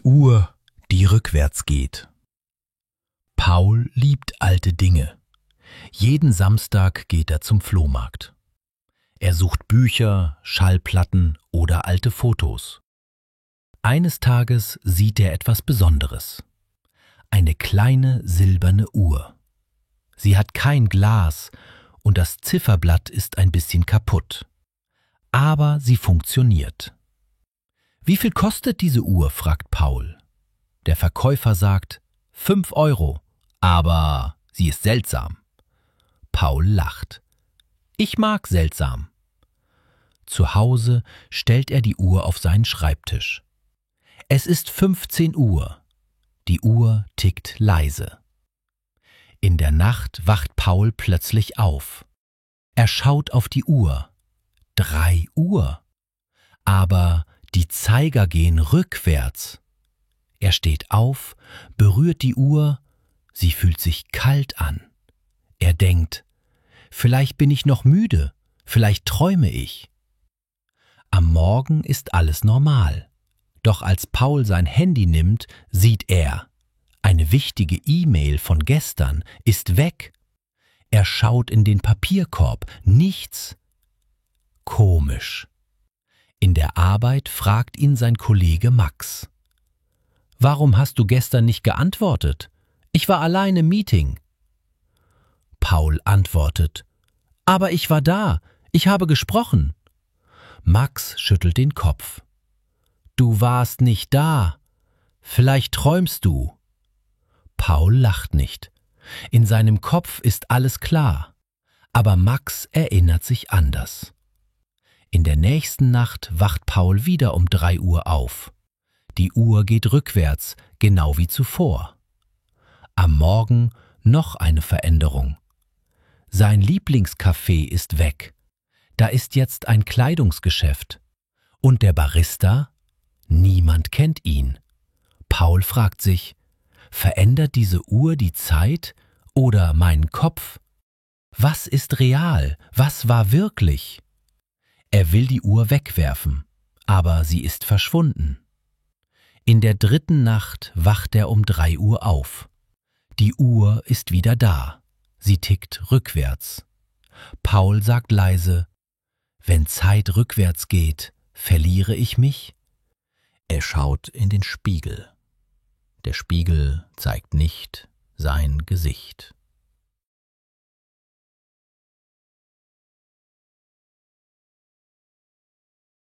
Uhr, die rückwärts geht. Paul liebt alte Dinge. Jeden Samstag geht er zum Flohmarkt. Er sucht Bücher, Schallplatten oder alte Fotos. Eines Tages sieht er etwas Besonderes. Eine kleine silberne Uhr. Sie hat kein Glas und das Zifferblatt ist ein bisschen kaputt. Aber sie funktioniert. »Wie viel kostet diese Uhr?« fragt Paul. Der Verkäufer sagt, 5 €, aber sie ist seltsam. Paul lacht. Ich mag seltsam. Zu Hause stellt er die Uhr auf seinen Schreibtisch. Es ist 15 Uhr. Die Uhr tickt leise. In der Nacht wacht Paul plötzlich auf. Er schaut auf die Uhr. 3 Uhr. Aber die Zeiger gehen rückwärts. Er steht auf, berührt die Uhr, sie fühlt sich kalt an. Er denkt, vielleicht bin ich noch müde, vielleicht träume ich. Am Morgen ist alles normal. Doch als Paul sein Handy nimmt, sieht er, eine wichtige E-Mail von gestern ist weg. Er schaut in den Papierkorb, nichts. Komisch. In der Arbeit fragt ihn sein Kollege Max. »Warum hast du gestern nicht geantwortet? Ich war allein im Meeting.« Paul antwortet, »Aber ich war da, ich habe gesprochen.« Max schüttelt den Kopf. »Du warst nicht da. Vielleicht träumst du.« Paul lacht nicht. In seinem Kopf ist alles klar. Aber Max erinnert sich anders. In der nächsten Nacht wacht Paul wieder um 3 Uhr auf. Die Uhr geht rückwärts, genau wie zuvor. Am Morgen noch eine Veränderung. Sein Lieblingscafé ist weg. Da ist jetzt ein Kleidungsgeschäft. Und der Barista? Niemand kennt ihn. Paul fragt sich, verändert diese Uhr die Zeit oder meinen Kopf? Was ist real? Was war wirklich? Er will die Uhr wegwerfen, aber sie ist verschwunden. In der 3. Nacht wacht er um 3 Uhr auf. Die Uhr ist wieder da. Sie tickt rückwärts. Paul sagt leise, wenn Zeit rückwärts geht, verliere ich mich? Er schaut in den Spiegel. Der Spiegel zeigt nicht sein Gesicht.